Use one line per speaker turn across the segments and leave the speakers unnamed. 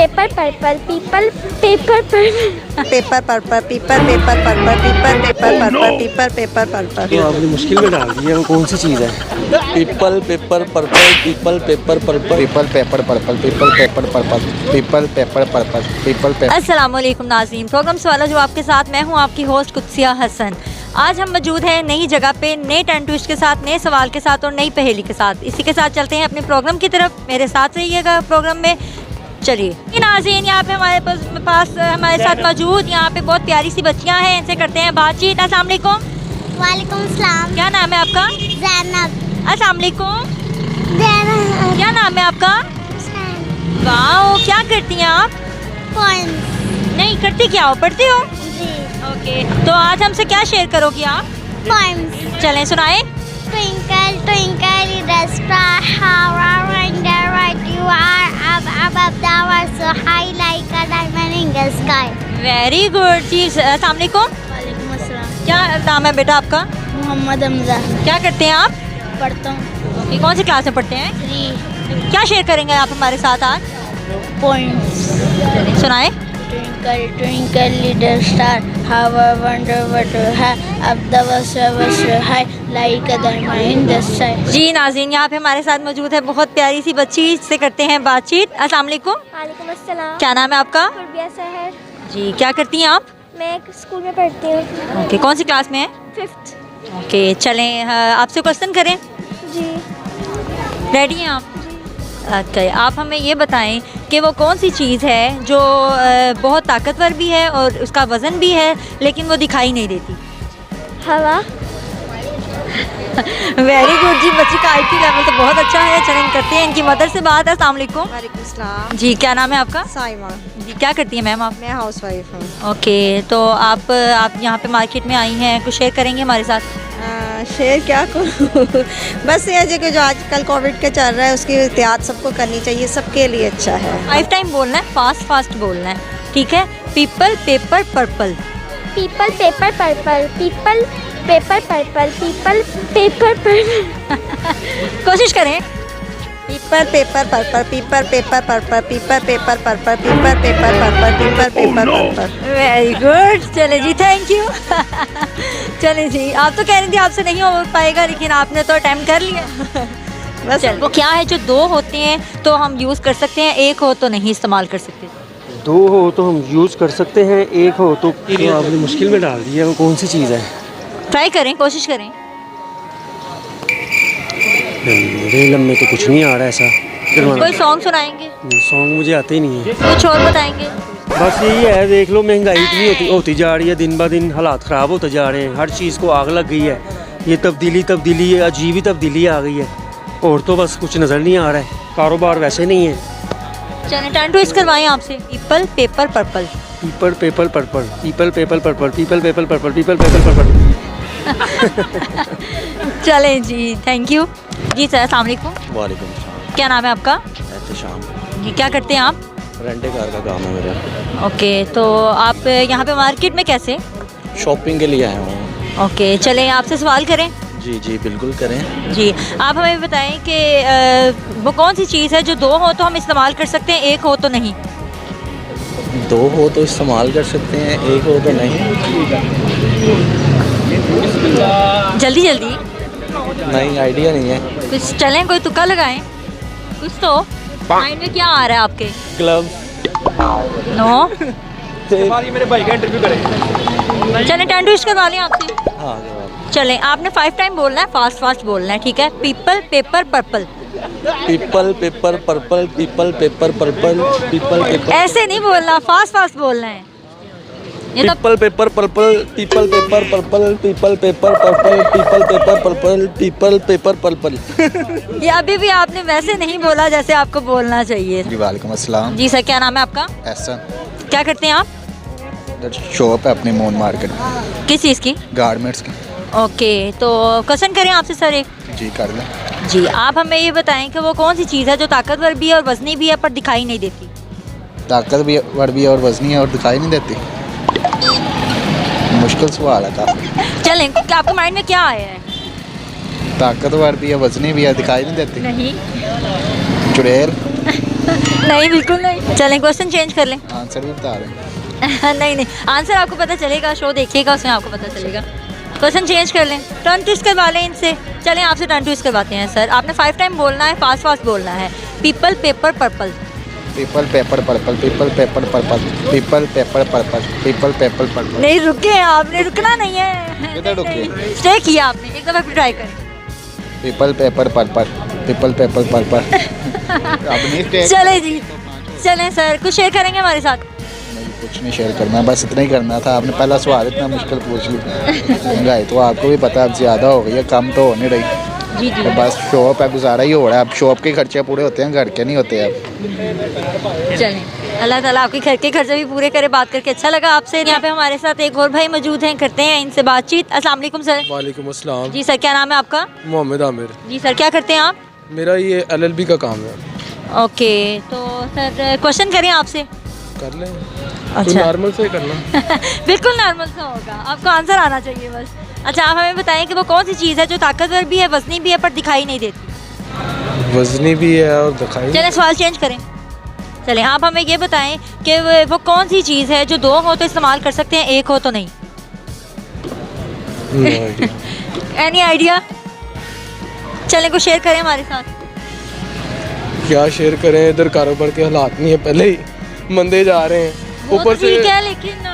Paper purple people paper purple
paper purple पीपर paper purple पीपर paper purple पीपर paper purple.
तो आपने मुश्किल में डाल दिया, वो कौन सी चीज़ है?
People paper purple people paper purple
people paper purple people paper purple people paper purple people paper.
अस्सलाम वालेकुम नाज़रीन, प्रोग्राम सवाल जवाब के साथ मैं हूं आपकी होस्ट कुदसिया हसन। आज हम मौजूद हैं नई जगह पे, नए टर्न ट्विस्ट के साथ, नए सवाल के साथ और नई पहेली के साथ। इसी के साथ चलते हैं अपने प्रोग्राम की तरफ। मेरे साथ रहिएगा प्रोग्राम में। चलिए नाज़रीन, यहाँ पे हमारे पास हमारे साथ मौजूद यहाँ पे बहुत प्यारी सी बच्चियाँ हैं, इनसे करते हैं बातचीत। अस्सलाम वालेकुम।
वालेकुम सलाम।
क्या नाम है आपका?
ज़ैनब।
अस्सलाम वालेकुम।
ज़ैनब।
क्या नाम है आपका? वाओ, क्या करती हैं आप?
पोएम्स।
नहीं करती, क्या हो, पढ़ती हो?
जी।
ओके, तो आज हमसे क्या शेयर करोगी आप?
पोएम्स।
चलें सुनाएं।
Twinkle twinkle little star, how I wonder what you are above the world so high like a diamond in the sky.
Very good ji. अस्सलाम वालेकुम।
वालेकुम अस्सलाम।
क्या नाम है बेटा आपका?
मोहम्मद हमजा।
क्या करते हैं आप?
पढ़ता हूँ।
ओके, कौन सी क्लास में पढ़ते हैं?
3
क्या शेयर करेंगे आप हमारे साथ आज?
poems.
सुनाएं।
Twinkle twinkle little star, how I wonder what you have above the world so high like a diamond in the sky.
जी नाज़रीन, यहाँ पे हमारे साथ मौजूद है बहुत प्यारी सी बच्ची, से करते हैं बातचीत। अस्सलाम वालेकुम।
वालेकुम अस्सलाम।
क्या नाम है आपका?
कुर्बिया सहर।
जी, क्या करती हैं आप?
मैं एक स्कूल में पढ़ती हूँ।
ओके, कौन सी क्लास में है?
5th।
ओके, चलें आपसे क्वेश्चन करें।
जी।
रेडी हैं आप? ओके, आप हमें ये बताएं कि वो कौन सी चीज़ है जो बहुत ताकतवर भी है और उसका वज़न भी है लेकिन वो दिखाई नहीं देती।
हवा।
वेरी गुड जी, बच्ची का आईक्यू लेवल तो बहुत अच्छा है। चलें करते हैं इनकी मदर से बात। अस्सलाम वालेकुम।
वालेकुम सलाम।
जी, क्या नाम है आपका?
साइमा।
जी, क्या करती हैं मैम आप?
मैं हाउस वाइफ हूँ।
ओके, तो आप यहाँ पे मार्केट में आई हैं, कुछ शेयर करेंगे हमारे साथ?
शेयर क्या करूँ बस ये है कि जो आजकल कोविड के चल रहा है उसकी एहतियात सबको करनी चाहिए, सबके लिए अच्छा है।
5 टाइम बोलना है, फास्ट फास्ट बोलना है, ठीक है? People paper purple.
People paper purple people paper purple people paper purple.
कोशिश करें।
पीपर पेपर पर्पल पीपर पेपर पर्पल पीपर पेपर पर्पल पीपर पेपर पर्पल पीपर पेपर पर्पल।
वेरी गुड, चले जी, थैंक यू। चले जी, आप तो कह रही थी आपसे नहीं हो पाएगा, लेकिन आपने तो अटेम्प्ट कर लिया।
बस
चल, वो क्या है जो 2 होते हैं तो हम यूज़ कर सकते हैं, 1 हो तो नहीं इस्तेमाल कर सकते?
2 हो तो हम यूज़ कर सकते हैं, 1 हो तो आपने मुश्किल में डाल दिया, वो कौन सी चीज़ है?
ट्राई करें, कोशिश करें।
मेरे इल्म में तो कुछ नहीं आ रहा ऐसा।
कोई सॉन्ग सुनाएंगे?
सॉन्ग मुझे आते ही नहीं है।
कुछ और बताएंगे?
बस यही है, देख लो महंगाई इतनी होती जा रही है, दिन ब दिन हालात ख़राब होते जा रहे हैं, हर चीज़ को आग लग गई है। ये तब्दीली है, अजीब ही तब्दीली आ गई है, और तो बस कुछ नज़र नहीं आ रहा है, कारोबार वैसे नहीं है।
चलिए टर्न ट्विस्ट करवाएं आपसे। People paper purple.
People paper purple people paper purple people paper purple people paper purple.
चलें जी, थैंक यू जी। सर अस्सलाम वालेकुम।
वालेकुम सलाम।
क्या नाम है आपका?
शाम
जी, क्या करते हैं आप?
रेंटे कार का काम है मेरा।
ओके, तो आप यहाँ पे मार्केट में कैसे?
शॉपिंग के लिए आया हूँ।
ओके, चलें आपसे सवाल करें।
जी जी बिल्कुल करें।
जी, आप हमें बताएं कि वो कौन सी चीज़ है जो 2 हो तो हम इस्तेमाल कर सकते हैं, 1 हो तो नहीं?
2 हो तो इस्तेमाल कर सकते हैं, 1 हो तो नहीं।
जल्दी जल्दी,
नहीं, आइडिया नहीं है।
कुछ चलें, कोई तुक्का लगाएं, कुछ तो माइंड में क्या आ रहा है आपके?
ग्लव।
नो।
मेरे भाई का इंटरव्यू करें।
चलें टर्न ट्विस्ट करवा लें आपसे।
हाँ,
चलें, आपने 5 टाइम बोलना है, फास्ट फास्ट बोलना है, ठीक है? People paper purple.
People paper purple people paper purple people paper.
ऐसे नहीं बोलना, फास्ट फास्ट बोलना है। ये तो
people paper purple people paper purple people paper purple people paper purple people paper purple.
ये अभी भी आपने वैसे नहीं बोला जैसे आपको बोलना चाहिए।
जी वालेकुम अस्सलाम।
जी सर, क्या नाम है आपका?
एहसन।
क्या करते हैं आप?
शॉप है अपनी मोन मार्केट,
किस चीज़ की?
गारमेंट्स की।
ओके, तो क्वेश्चन करें आपसे सर एक।
जी कर लें।
जी, आप हमें ये बताएं कि वो कौन सी चीज़ है जो ताकतवर भी है और वजनी भी है पर दिखाई नहीं देती?
ताकतवर भी है और वजनी है और दिखाई नहीं देती। मुश्किल सवाल है काफ़ी।
चलें, क्या आपके माइंड में क्या आया है?
ताकतवर भी है, वजनी भी है, दिखाई नहीं देती।
नहीं।
चुड़ैल।
नहीं बिल्कुल नहीं। चलें क्वेश्चन चेंज कर लें।
आंसर भी बता रहे हैं।
नहीं नहीं, आंसर आपको पता चलेगा, शो देखिएगा उसमें आपको पता चलेगा। क्वेश्चन चेंज कर लें, टर्न ट्विस्ट करवा लें इनसे। चलें आपसे टर्न ट्विस्ट करवाते हैं सर। आपने 5 टाइम बोलना है, फास्ट फास्ट बोलना है। People paper purple.
People paper purple, people paper purple, people paper purple, people paper purple.
नहीं रुके, आपने रुकना नहीं है।
किधर रुके?
स्टे किया आपने, एक दफ़ा फिर ट्राई करें।
People paper purple, people paper purple. अब नहीं टेक।
चले जी, चलें सर, कुछ शेयर करेंगे हमारे साथ?
नहीं, कुछ नहीं शेयर करना, बस इतना ही करना था। आपने पहला सवाल इतना मुश्किल पूछ लिया। महंगाई तो आपको भी पता अब ज़्यादा हो गई है, कम तो हो नहीं रही।
जी जी।
तो बस शॉप है, गुजारा ही हो रहा है। अब शॉप के खर्चे पूरे होते हैं, घर के नहीं होते अब।
चलें, अल्लाह ताला आपके घर के खर्चे भी पूरे करे। बात करके अच्छा लगा आपसे। यहाँ पे हमारे साथ एक और भाई मौजूद हैं, करते हैं इनसे बातचीत। अस्सलाम वालेकुम सर।
वालेकुम अस्सलाम।
जी सर, क्या नाम है आपका?
मोहम्मद आमिर।
जी सर, क्या करते हैं आप?
मेरा ये LLB का काम है।
ओके, तो सर क्वेश्चन करें आपसे?
कर लें।
अच्छा।
तो नॉर्मल से करना।
बिल्कुल नॉर्मल सा होगा, आपको आंसर आना चाहिए बस। अच्छा, आप हमें बताएं कि वो कौन सी चीज़ है जो ताकतवर भी है, वजनी भी है, पर दिखाई नहीं देती?
वजनी भी है और दिखाई।
चलें सवाल चेंज करें। चलें, आप हमें ये बताएं कि वो कौन सी चीज़ है जो 2 हो तो इस्तेमाल कर सकते हैं, 1 हो तो नहीं? Any idea? चलें, कुछ शेयर करें हमारे साथ।
क्या शेयर करें, इधर कारोबार के हालात नहीं है, पहले ही मंदे जा रहे हैं,
वो तो
ऊपर से।
ठीक है, लेकिन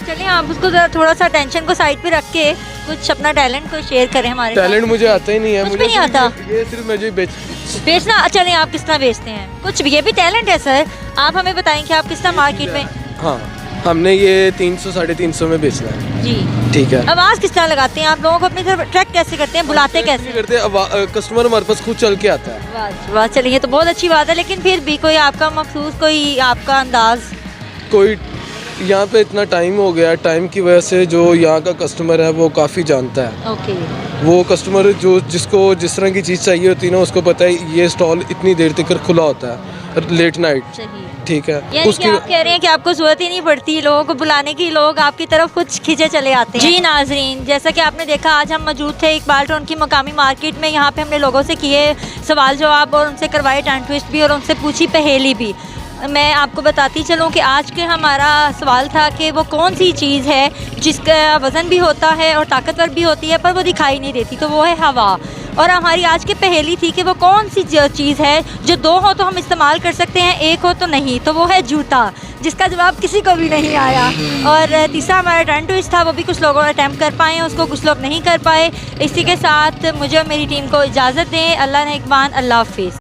चलिए आप उसको ज़रा थोड़ा सा टेंशन को साइड पे रख के कुछ अपना टैलेंट को शेयर करें हमारे साथ।
टैलेंट मुझे आता ही नहीं है।
कुछ
मुझे
भी नहीं आता?
ये सिर्फ मुझे
बेचना। चलें, आप किस तरह बेचते हैं? कुछ भी, ये भी टैलेंट है सर। आप हमें बताएं कि आप किस तरह मार्केट में।
हाँ, हमने ये 300 साढ़े 300 में बेचना है।
जी
ठीक है।
आवाज़ किस तरह लगाते हैं आप? लोगों को अपनी तरफ अट्रैक्ट कैसे करते हैं, बुलाते कैसे?
करते हैं, कस्टमर हमारे पास खुद चल के आता है।
वाह वाह, चलिए ये तो बहुत अच्छी बात है। लेकिन फिर भी कोई आपका मखसूस, कोई आपका अंदाज?
कोई यहाँ पे इतना टाइम हो गया, टाइम की वजह से जो यहाँ का कस्टमर है वो काफ़ी जानता है।
ओके।
वो कस्टमर जो जिसको जिस तरह की चीज़ चाहिए होती है ना, उसको पता है ये स्टॉल इतनी देर तक खुला होता है, लेट नाइट।
सही।
ठीक है।
यानी कि आप कह रहे हैं कि आपको जरूरत ही नहीं पड़ती लोगों को बुलाने की, लोग आपकी तरफ कुछ खींचे चले आते हैं। जी नाजरीन, जैसा कि आपने देखा, आज हम मौजूद थे इकबाल टाउन की मकामी मार्केट में। यहाँ पे हमने लोगों से किए सवाल जवाब और उनसे करवाए टर्न ट्विस्ट भी और उनसे पूछी पहेली भी। मैं आपको बताती चलूँ कि आज के हमारा सवाल था कि वो कौन सी चीज़ है जिसका वज़न भी होता है और ताकतवर भी होती है, पर वो दिखाई नहीं देती, तो वो है हवा। और हमारी आज की पहेली थी कि वो कौन सी चीज़ है जो 2 हो तो हम इस्तेमाल कर सकते हैं, 1 हो तो नहीं, तो वो है जूता, जिसका जवाब किसी को भी नहीं आया। और तीसरा हमारा टर्न ट्विस्ट था, वो भी कुछ लोगों ने अटैम्प्ट कर पाए हैं, उसको कुछ लोग नहीं कर पाए। इसी के साथ मुझे और मेरी टीम को इजाज़त दें। अल्लाह ने इकबाल, अल्लाह हाफिज़।